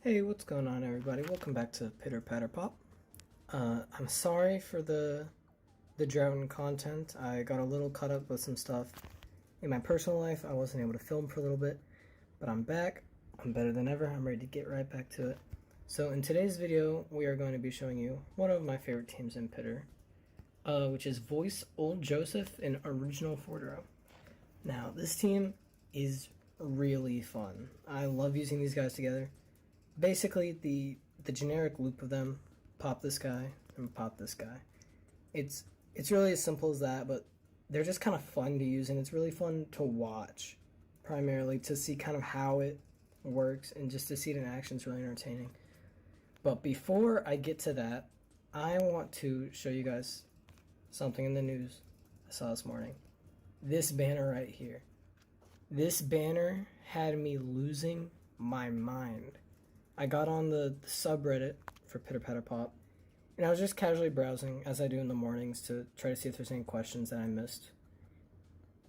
Hey, what's going on, everybody? Welcome back to Pitter Patter Pop. I'm sorry for the drought in content. I got a little caught up with some stuff in my personal life. I wasn't able to film for a little bit, but I'm back. I'm better than ever. I'm ready to get right back to it. So in today's video, we are going to be showing you one of my favorite teams in Pitter, which is Voice Old Joseph and Original Fordero. Now, this team is really fun. I love using these guys together. Basically, the generic loop of them: pop this guy and pop this guy. It's really as simple as that, but they're just kind of fun to use, and it's really fun to watch, primarily to see kind of how it works, and just to see it in action is really entertaining. But before I get to that, I want to show you guys something in the news I saw this morning. This banner right here. This banner had me losing my mind. I got on the subreddit for Pitter Patter Pop, and I was just casually browsing, as I do in the mornings, to try to see if there's any questions that I missed.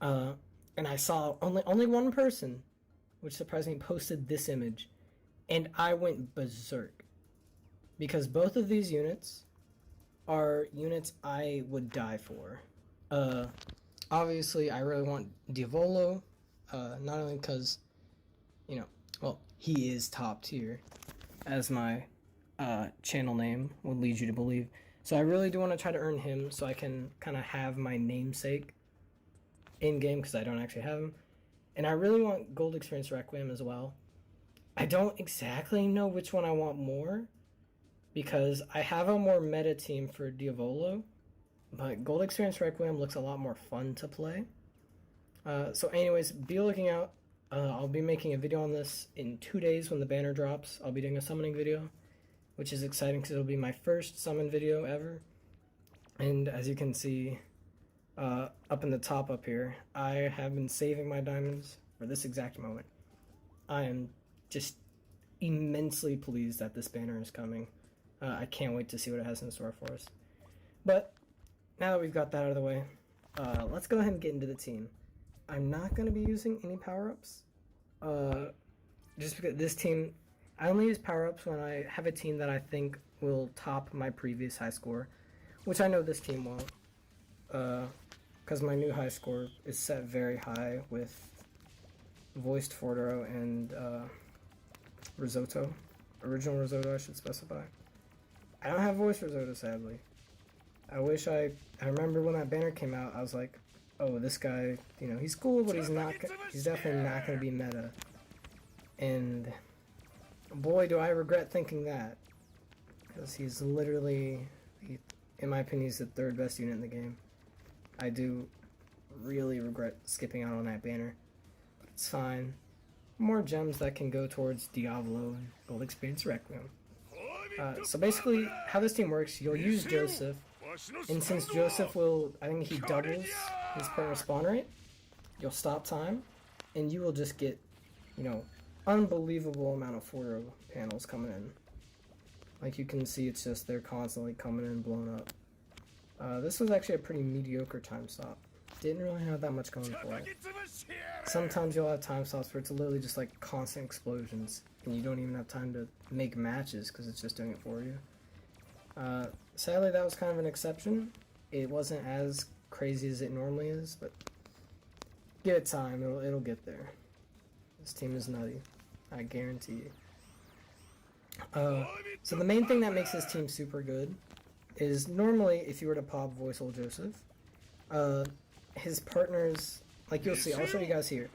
And I saw only one person, which surprised me, posted this image, and I went berserk. Because both of these units are units I would die for. Obviously, I really want Diavolo, not only because, well, he is top tier, as my channel name would lead you to believe. So I really do want to try to earn him so I can kind of have my namesake in-game, because I don't actually have him. And I really want Gold Experience Requiem as well. I don't exactly know which one I want more, because I have a more meta team for Diavolo, but Gold Experience Requiem looks a lot more fun to play. So anyways, be looking out. I'll be making a video on this in 2 days when the banner drops. I'll be doing a summoning video, which is exciting because it'll be my first summon video ever. And as you can see up in the top up here, I have been saving my diamonds for this exact moment. I am just immensely pleased that this banner is coming. I can't wait to see what it has in store for us. But now that we've got that out of the way, let's go ahead and get into the team. I'm not going to be using any power-ups, just because this team, I only use power-ups when I have a team that I think will top my previous high score, which I know this team won't, because my new high score is set very high with Voiced Fordero and Risotto, Original Risotto I should specify. I don't have Voiced Risotto, sadly. I wish I remember when that banner came out, I was like, oh, this guy, he's cool, but he's definitely not going to be meta. And boy, do I regret thinking that. Because he's literally, in my opinion, he's the third best unit in the game. I do really regret skipping out on that banner. But it's fine. More gems that can go towards Diavolo and Gold Experience Requiem. So basically, how this team works, you'll use Joseph. And since Joseph will, I think he doubles his partner spawn rate, you'll stop time, and you will just get, unbelievable amount of Fordero panels coming in. Like you can see, it's just they're constantly coming in, blown up. This was actually a pretty mediocre time stop. Didn't really have that much going for it. Sometimes you'll have time stops where it's literally just like constant explosions, and you don't even have time to make matches because it's just doing it for you. Sadly, that was kind of an exception. It wasn't as crazy as it normally is, but give it time, it'll get there. This team is nutty, I guarantee you. So the main thing that makes this team super good is normally if you were to pop Voice Old Joseph, his partners, like you'll see, I'll show you guys here,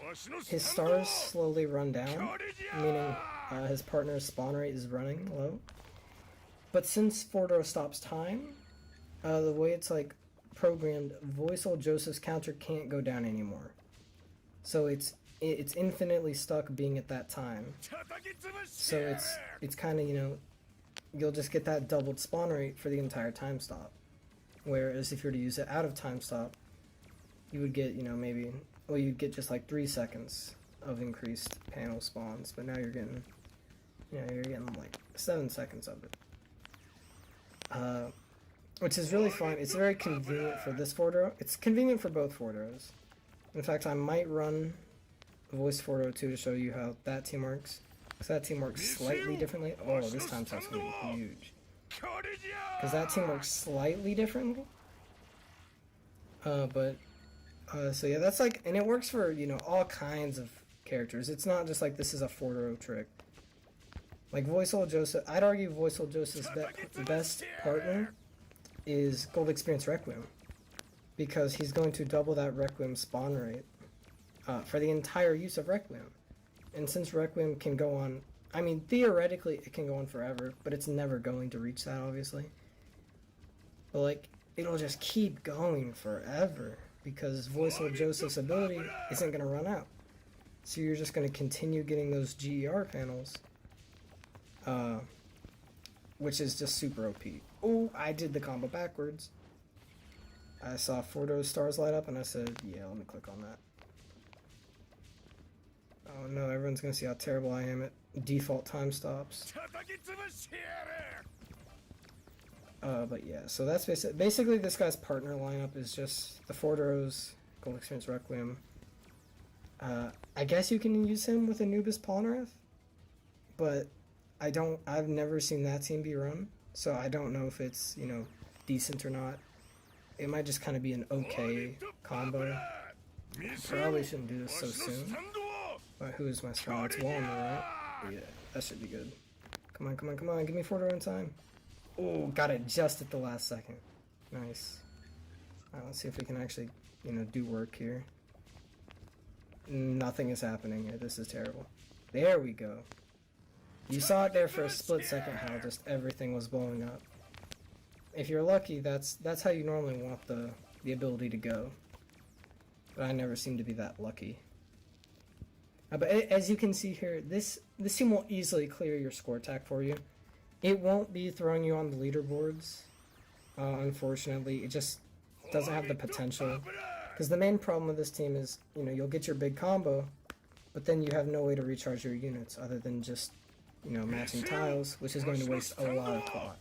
his stars slowly run down, meaning his partner's spawn rate is running low. But since Fordero stops time, the way it's like programmed, Voice Old Joseph's counter can't go down anymore. So it's infinitely stuck being at that time. So it's kind of, you'll just get that doubled spawn rate for the entire time stop. Whereas if you were to use it out of time stop, you would get, you'd get just like 3 seconds of increased panel spawns. But now you're getting, like 7 seconds of it. Which is really fun. It's very convenient for this Fordero. It's convenient for both Forderos. In fact, I might run Voice Fordero too to show you how that team works. So that team works slightly differently. Oh, this time stop's gonna be huge. Because that team works slightly differently. So yeah, that's like, and it works for, you know, all kinds of characters. It's not just like this is a Fordro trick. Like Voiceover Joseph, I'd argue Voiceover Joseph's best partner is Gold Experience Requiem. Because he's going to double that Requiem spawn rate for the entire use of Requiem. And since Requiem can go on, I mean, theoretically it can go on forever, but it's never going to reach that, obviously. But like, it'll just keep going forever because Voiceover Joseph's ability isn't going to run out. So you're just going to continue getting those GER panels, which is just super OP. Oh, I did the combo backwards. I saw Fordro's stars light up and I said, yeah, let me click on that. Oh no, everyone's going to see how terrible I am at default time stops. But yeah, so that's basically this guy's partner lineup is just the Fordros, Gold Experience Requiem. I guess you can use him with Anubis Polnareff, but I've never seen that team be run, so I don't know if it's, you know, decent or not. It might just kind of be an okay combo. Probably shouldn't do this so soon. But who is my strong? It's Walmer, right? Yeah, that should be good. Come on, come on, come on. Give me Fordro in time. Oh, got it just at the last second. Nice. Alright, let's see if we can actually, you know, do work here. Nothing is happening here. This is terrible. There we go. You saw it there for a split second how just everything was blowing up. If you're lucky, that's how you normally want the ability to go. But I never seem to be that lucky. But as you can see here, this team will easily clear your score attack for you. It won't be throwing you on the leaderboards. Unfortunately, it just doesn't have the potential. Because the main problem with this team is, you know, you'll get your big combo, but then you have no way to recharge your units other than just, you know, matching tiles, which is going to waste a lot of clock.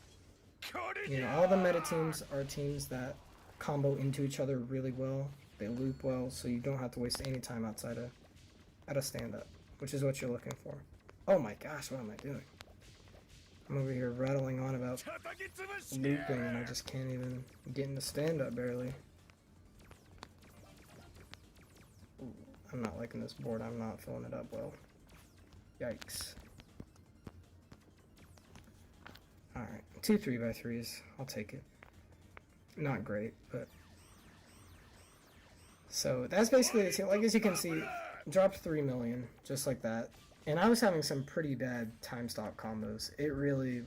You know, all the meta teams are teams that combo into each other really well. They loop well, so you don't have to waste any time outside of stand-up, which is what you're looking for. Oh my gosh, what am I doing? I'm over here rattling on about looping and I just can't even get into stand-up barely. Ooh, I'm not liking this board. I'm not filling it up well. Yikes. Alright, 2 3x3s. I'll take it. Not great, but... So, that's basically the team. Like, as you can see, dropped 3 million, just like that. And I was having some pretty bad time stop combos. It really...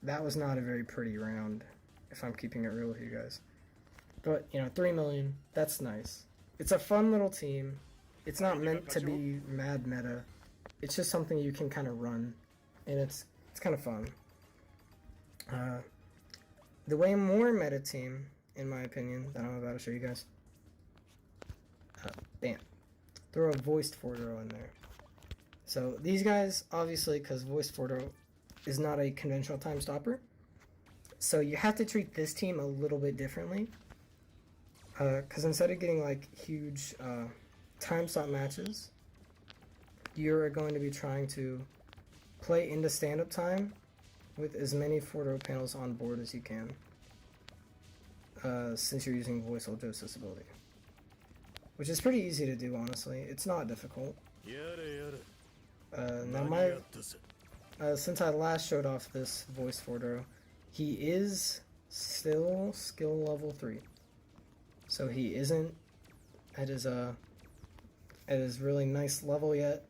That was not a very pretty round, if I'm keeping it real with you guys. But, you know, 3 million, that's nice. It's a fun little team. It's not meant to be mad meta. It's just something you can kind of run. And it's kind of fun. The way more meta team, in my opinion, that I'm about to show you guys. Bam. Throw a voiced Fordro in there. So these guys, obviously, because voiced Fordro is not a conventional time stopper, so you have to treat this team a little bit differently. Because instead of getting like huge time stop matches, you're going to be trying to play into stand-up time with as many Fordro panels on board as you can, since you're using Voiceover Joseph's ability. Which is pretty easy to do, honestly. It's not difficult. Since I last showed off this voice Fordro, he is still skill level 3. So he isn't at his really nice level yet.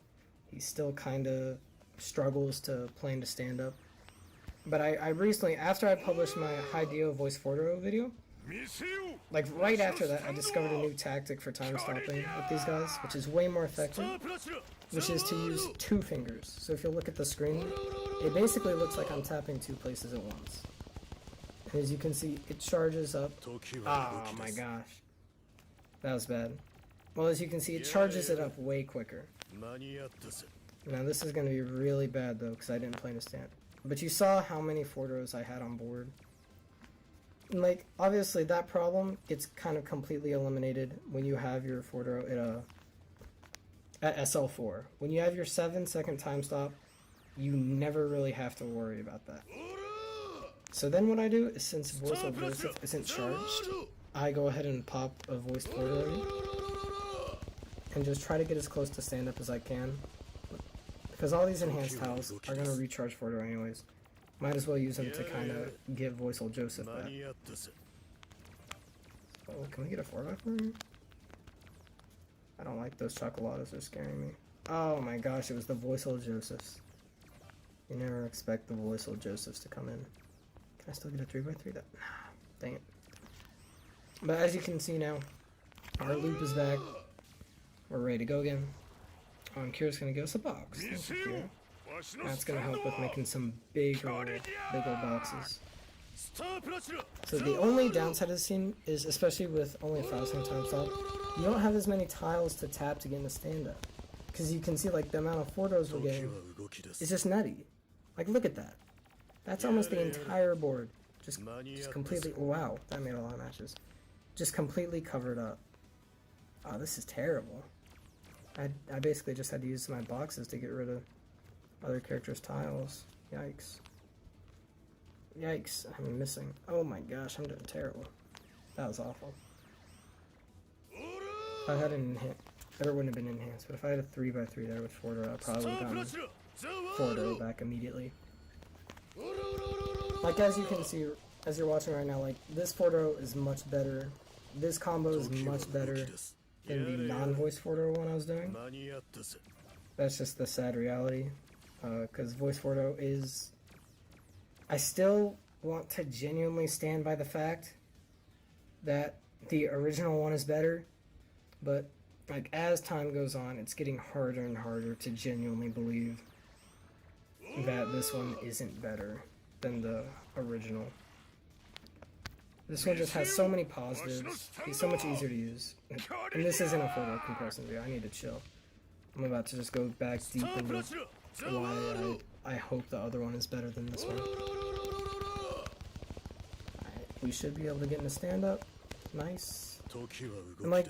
He still kind of struggles to play into stand up. But I recently, after I published my Hideo voice Fordro video, like right after that, I discovered a new tactic for time stopping with these guys, which is way more effective, which is to use 2 fingers. So if you look at the screen, it basically looks like I'm tapping 2 places at once. And as you can see, it charges up. Oh my gosh. That was bad. Well, as you can see, it charges it up way quicker. Now this is going to be really bad though, because I didn't play in a stand. But you saw how many Fordros I had on board. And like, obviously that problem gets kind of completely eliminated when you have your Fordro at SL4. When you have your 7-second time stop, you never really have to worry about that. So then what I do is, since Voice of Joseph isn't charged, I go ahead and pop a voice portal and just try to get as close to stand up as I can. Because all these enhanced tiles are going to recharge Fordo anyways. Might as well use them to kind of get Voice of Joseph back. Oh, can we get a 4x4 here? I don't like those chocolatos, they're scaring me. Oh my gosh, it was the Voice of Josephs. You never expect the Voice of Josephs to come in. Can I still get a 3x3? That, dang it. But as you can see now, our loop is back. We're ready to go again. Kira's gonna give us a box. Thank you, Kira. That's gonna help with making some big old boxes. So the only downside of this team is, especially with only 1,000 times up, you don't have as many tiles to tap to get in a stand-up. Because you can see, like, the amount of Fordos we're getting is just nutty. Like, look at that. That's almost the entire board. Just completely, wow, that made a lot of matches. Just completely covered up. Oh, this is terrible. I basically just had to use my boxes to get rid of other characters' tiles. Yikes. Yikes, I'm missing. Oh my gosh, I'm doing terrible. That was awful. If I had an enhance, it wouldn't have been enhanced, but if I had a 3x3 there with Fordo, I probably would have gotten Fordo back immediately. Like, as you can see, as you're watching right now, like, this Fordo is much better. This combo is much better than the non-voice Fordo one I was doing. That's just the sad reality. Because voice Fordo is... I still want to genuinely stand by the fact that the original one is better, but like as time goes on, it's getting harder and harder to genuinely believe that this one isn't better than the original. This one just has so many positives. He's so much easier to use. And this isn't a Fordo comparison video. I need to chill. I'm about to just go back deep into why I hope the other one is better than this one. Alright, we should be able to get in a stand-up. Nice. And like,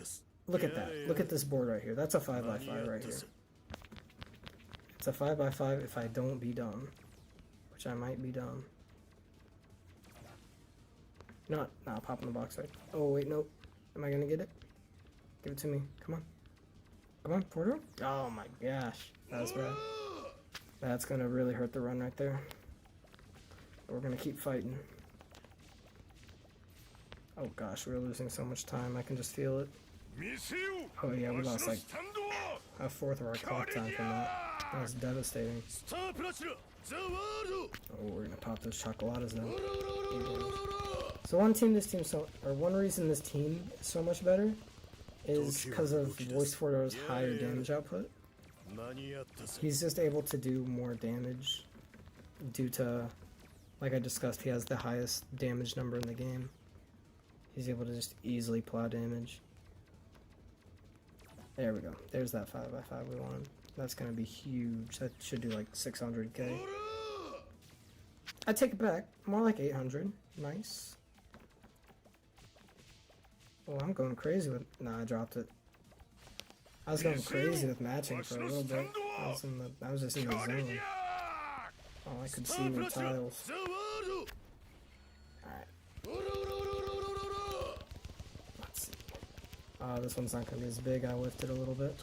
look at that. Look at this board right here. That's a 5x5 right here. It's a 5x5 if I don't be dumb. Which I might be dumb. Not, nah, pop in the box right. Oh wait, nope. Am I gonna get it? Give it to me. Come on. Come on, Porter. Oh my gosh. That was bad. That's gonna really hurt the run right there. We're gonna keep fighting. Oh gosh, we're losing so much time. I can just feel it. Oh yeah, we lost like a fourth of our clock time from that. That was devastating. Oh, we're gonna pop those chocolatas now. So one reason this team is so much better is because of Voice Fordo's higher damage output. He's just able to do more damage due to, like I discussed, he has the highest damage number in the game. He's able to just easily plow damage. There we go. There's that 5x5 we wanted. That's gonna be huge. That should do like 600k. I take it back. More like 800. Nice. Oh, I'm going crazy with... Nah, I dropped it. I was going crazy with matching for a little bit. I was just in the zone. All I could see were tiles. Alright. Let's see. This one's not going to be as big. I lifted a little bit.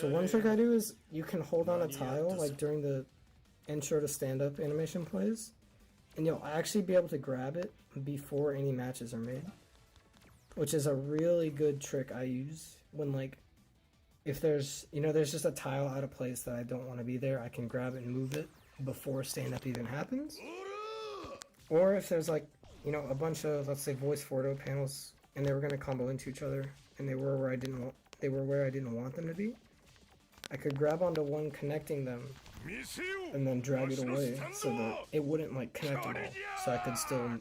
So one trick I do is you can hold on a tile like during the intro to stand-up animation plays, and you'll actually be able to grab it before any matches are made. Which is a really good trick I use when, like, if there's, there's just a tile out of place that I don't want to be there, I can grab it and move it before stand-up even happens. Or if there's, like, a bunch of, let's say, voice Fordo panels, and they were going to combo into each other, and they were where I didn't want them to be, I could grab onto one connecting them, and then drag it away, so that it wouldn't, like, connect them all, so I could still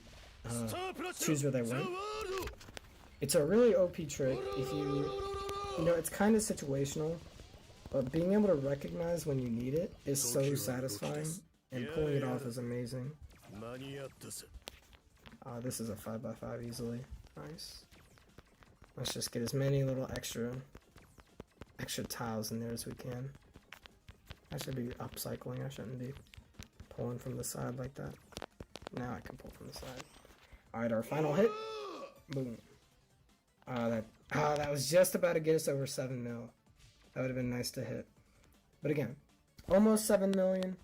choose where they went. It's a really OP trick if it's kind of situational, but being able to recognize when you need it is so satisfying, and pulling it off is amazing. This is a 5x5 easily. Nice. Let's just get as many little extra tiles in there as we can. I should be upcycling. I shouldn't be pulling from the side like that. Now I can pull from the side. Alright, our final hit. Boom. That was just about to get us over 7 mil. That would have been nice to hit. But again, almost 7 million.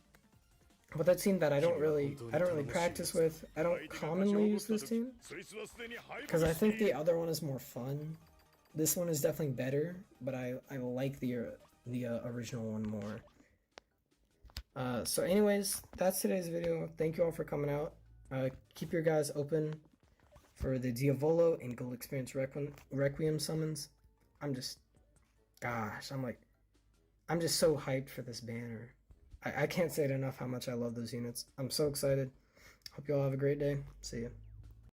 With a team that I don't really practice with. I don't commonly use this team because I think the other one is more fun. This one is definitely better, but I like the original one more. So anyways, that's today's video. Thank you all for coming out. Keep your guys open for the Diavolo and Gold Experience Requiem summons. I'm just so hyped for this banner. I can't say it enough how much I love those units. I'm so excited. Hope you all have a great day. See ya.